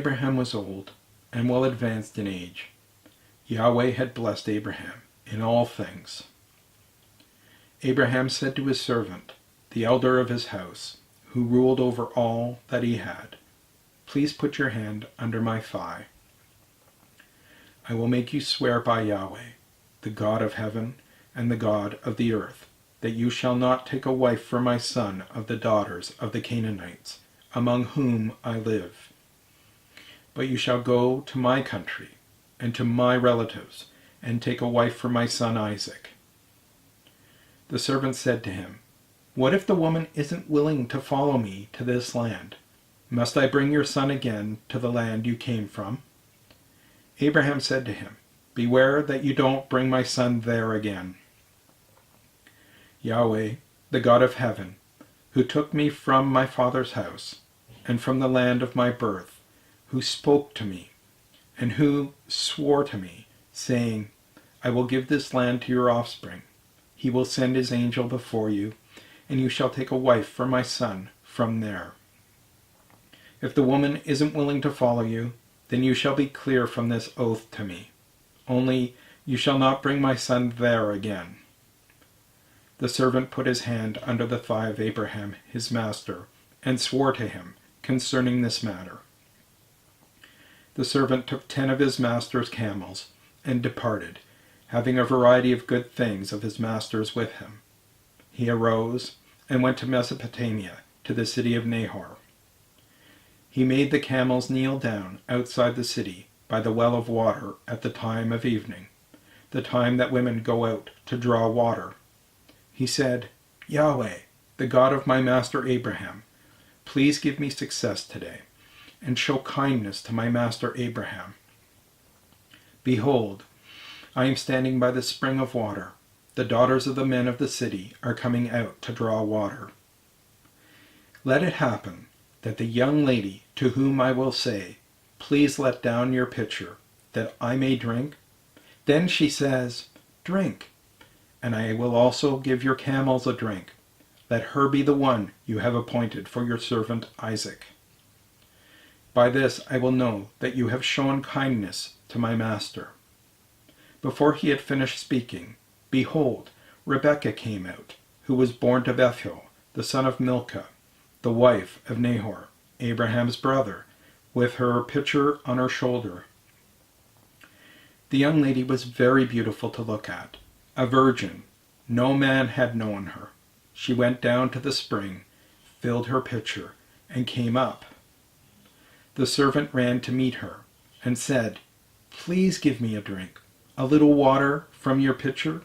Abraham was old and well advanced in age, Yahweh had blessed Abraham in all things. Abraham said to his servant, the elder of his house, who ruled over all that he had, "Please put your hand under my thigh. I will make you swear by Yahweh, the God of heaven and the God of the earth, that you shall not take a wife for my son of the daughters of the Canaanites, among whom I live. But you shall go to my country and to my relatives, and take a wife for my son Isaac." The servant said to him, "What if the woman isn't willing to follow me to this land? Must I bring your son again to the land you came from?" Abraham said to him, "Beware that you don't bring my son there again. Yahweh, the God of heaven, who took me from my father's house and from the land of my birth, who spoke to me and who swore to me, saying, 'I will give this land to your offspring,' he will send his angel before you, and you shall take a wife for my son from there. If the woman isn't willing to follow you, then you shall be clear from this oath to me. Only you shall not bring my son there again." The servant put his hand under the thigh of Abraham, his master, and swore to him concerning this matter. The servant took 10 of his master's camels and departed, having a variety of good things of his master's with him. He arose and went to Mesopotamia, to the city of Nahor. He made the camels kneel down outside the city by the well of water at the time of evening, the time that women go out to draw water. He said, "Yahweh, the God of my master Abraham, please give me success today, and show kindness to my master Abraham. Behold, I am standing by the spring of water. The daughters of the men of the city are coming out to draw water. Let it happen that the young lady to whom I will say, 'Please let down your pitcher, that I may drink,' then she says, 'Drink, and I will also give your camels a drink. Let her be the one you have appointed for your servant Isaac. By this I will know that you have shown kindness to my master.'" Before he had finished speaking, behold, Rebekah came out, who was born to Bethuel, the son of Milcah, the wife of Nahor, Abraham's brother, with her pitcher on her shoulder. The young lady was very beautiful to look at, a virgin. No man had known her. She went down to the spring, filled her pitcher, and came up. The servant ran to meet her and said, "Please give me a drink, a little water from your pitcher."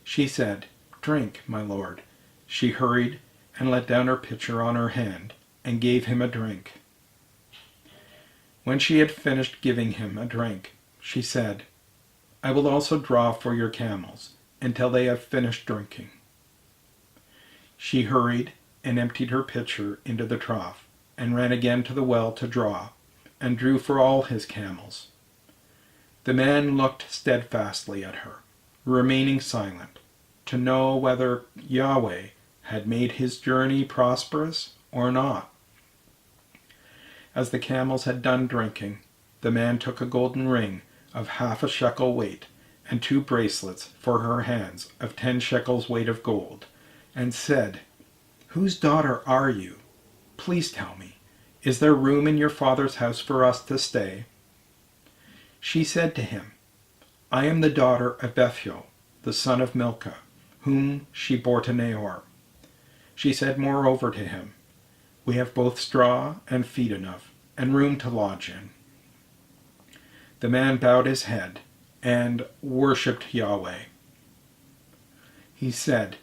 She said, "Drink, my lord." She hurried and let down her pitcher on her hand and gave him a drink. When she had finished giving him a drink, she said, "I will also draw for your camels until they have finished drinking." She hurried and emptied her pitcher into the trough and ran again to the well to draw, and drew for all his camels. The man looked steadfastly at her, remaining silent, to know whether Yahweh had made his journey prosperous or not. As the camels had done drinking, the man took a golden ring of 1/2 shekel weight, and 2 bracelets for her hands of 10 shekels weight of gold, and said, "Whose daughter are you? Please tell me, is there room in your father's house for us to stay?" She said to him, "I am the daughter of Bethuel, the son of Milcah, whom she bore to Nahor." She said moreover to him, "We have both straw and feed enough, and room to lodge in." The man bowed his head and worshipped Yahweh. He said,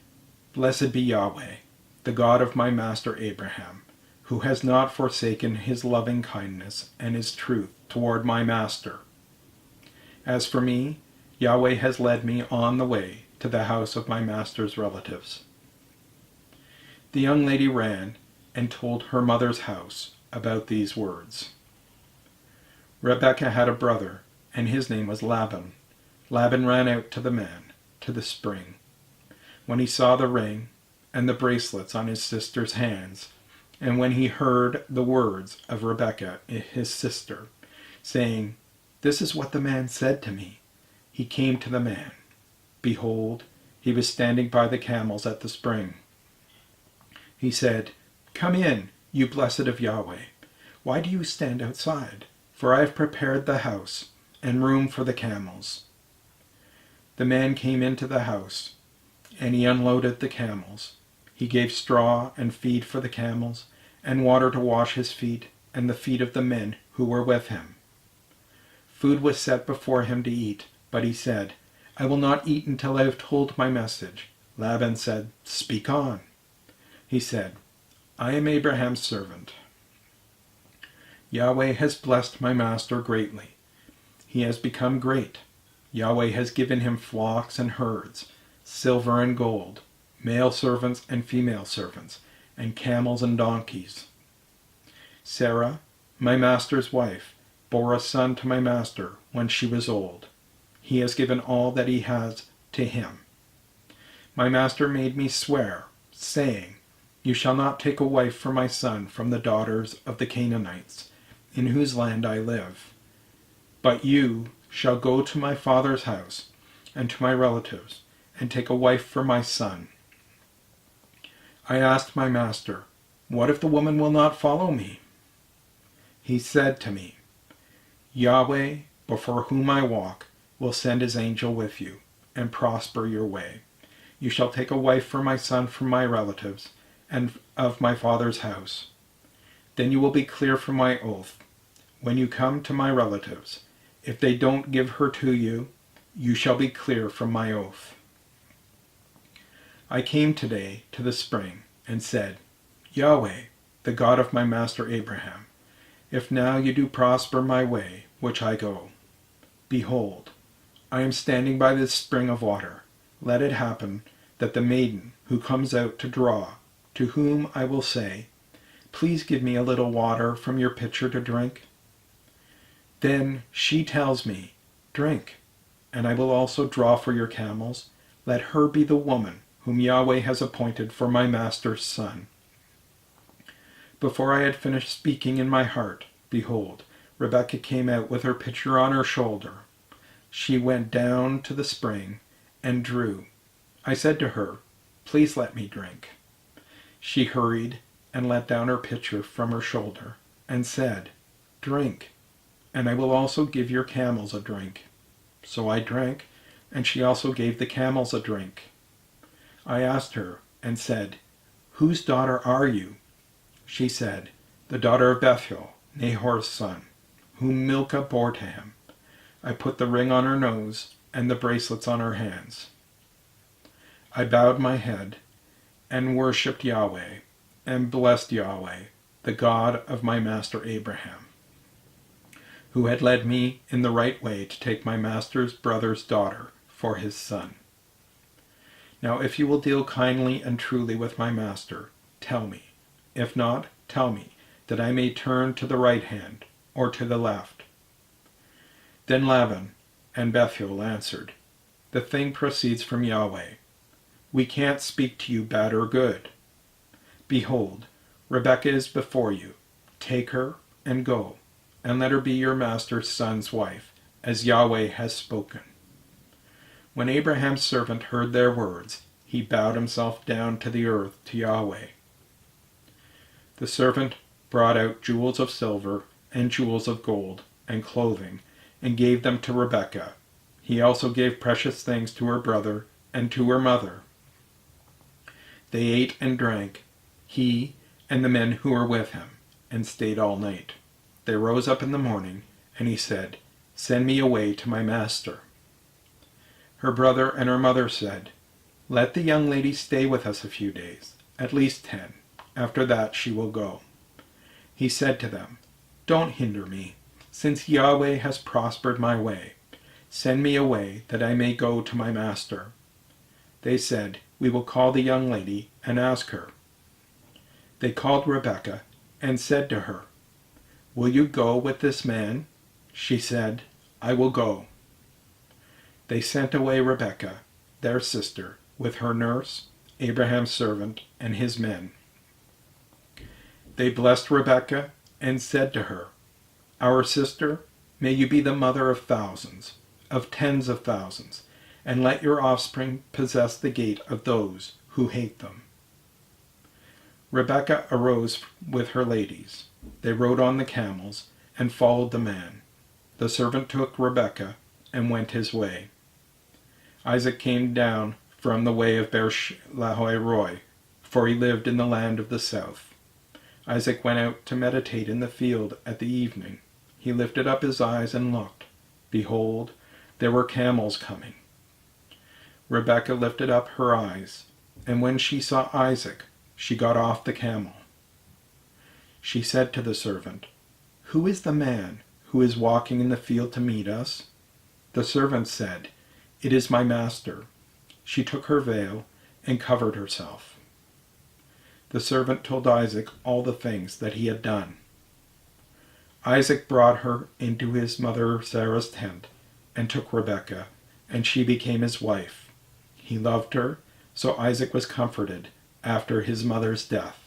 "Blessed be Yahweh, the God of my master Abraham, who has not forsaken his loving kindness and his truth toward my master. As for me, Yahweh has led me on the way to the house of my master's relatives." The young lady ran and told her mother's house about these words. Rebekah had a brother, and his name was Laban. Laban ran out to the man, to the spring. When he saw the ring and the bracelets on his sister's hands, And when he heard the words of Rebekah, his sister, saying, "This is what the man said to me," he came to the man. Behold, he was standing by the camels at the spring. He said, "Come in, you blessed of Yahweh. Why do you stand outside? For I have prepared the house and room for the camels." The man came into the house, and he unloaded the camels. He gave straw and feed for the camels, and water to wash his feet and the feet of the men who were with him. Food was set before him to eat, but he said, "I will not eat until I have told my message." Laban said, "Speak on." He said, "I am Abraham's servant. Yahweh has blessed my master greatly. He has become great. Yahweh has given him flocks and herds, silver and gold, male servants and female servants, and camels and donkeys. Sarah, my master's wife, bore a son to my master when she was old. He has given all that he has to him. My master made me swear, saying, 'You shall not take a wife for my son from the daughters of the Canaanites, in whose land I live. But you shall go to my father's house and to my relatives, and take a wife for my son.' I asked my master, 'What if the woman will not follow me?' He said to me, 'Yahweh, before whom I walk, will send his angel with you, and prosper your way. You shall take a wife for my son from my relatives, and of my father's house. Then you will be clear from my oath. When you come to my relatives, if they don't give her to you, you shall be clear from my oath.' I came today to the spring and said, 'Yahweh, the God of my master Abraham, if now you do prosper my way which I go, behold, I am standing by this spring of water. Let it happen that the maiden who comes out to draw, to whom I will say, "Please give me a little water from your pitcher to drink," then she tells me, "Drink, and I will also draw for your camels," let her be the woman whom Yahweh has appointed for my master's son." Before I had finished speaking in my heart, behold, Rebekah came out with her pitcher on her shoulder. She went down to the spring and drew. I said to her, "Please let me drink." She hurried and let down her pitcher from her shoulder and said, "Drink, and I will also give your camels a drink." So I drank, and she also gave the camels a drink. I asked her and said, "Whose daughter are you?" She said, "The daughter of Bethuel, Nahor's son, whom Milcah bore to him." I put the ring on her nose and the bracelets on her hands. I bowed my head and worshipped Yahweh and blessed Yahweh, the God of my master Abraham, who had led me in the right way to take my master's brother's daughter for his son. Now if you will deal kindly and truly with my master, tell me. If not, tell me, that I may turn to the right hand or to the left." Then Laban and Bethuel answered, "The thing proceeds from Yahweh. We can't speak to you bad or good. Behold, Rebekah is before you. Take her and go, and let her be your master's son's wife, as Yahweh has spoken." When Abraham's servant heard their words, he bowed himself down to the earth to Yahweh. The servant brought out jewels of silver and jewels of gold and clothing, and gave them to Rebekah. He also gave precious things to her brother and to her mother. They ate and drank, he and the men who were with him, and stayed all night. They rose up in the morning, and he said, "Send me away to my master." Her brother and her mother said, "Let the young lady stay with us a few days, at least 10. After that she will go." He said to them, "Don't hinder me, since Yahweh has prospered my way. Send me away that I may go to my master." They said, "We will call the young lady and ask her." They called Rebekah and said to her, "Will you go with this man?" She said, "I will go." They sent away Rebekah, their sister, with her nurse, Abraham's servant, and his men. They blessed Rebekah and said to her, "Our sister, may you be the mother of thousands, of tens of thousands, and let your offspring possess the gate of those who hate them." Rebekah arose with her ladies. They rode on the camels and followed the man. The servant took Rebekah and went his way. Isaac came down from the way of Beer-lahai-roi, for he lived in the land of the south. Isaac went out to meditate in the field at the evening. He lifted up his eyes and looked. Behold, there were camels coming. Rebekah lifted up her eyes, and when she saw Isaac, she got off the camel. She said to the servant, "Who is the man who is walking in the field to meet us?" The servant said, "It is my master." She took her veil and covered herself. The servant told Isaac all the things that he had done. Isaac brought her into his mother Sarah's tent and took Rebekah, and she became his wife. He loved her, so Isaac was comforted after his mother's death.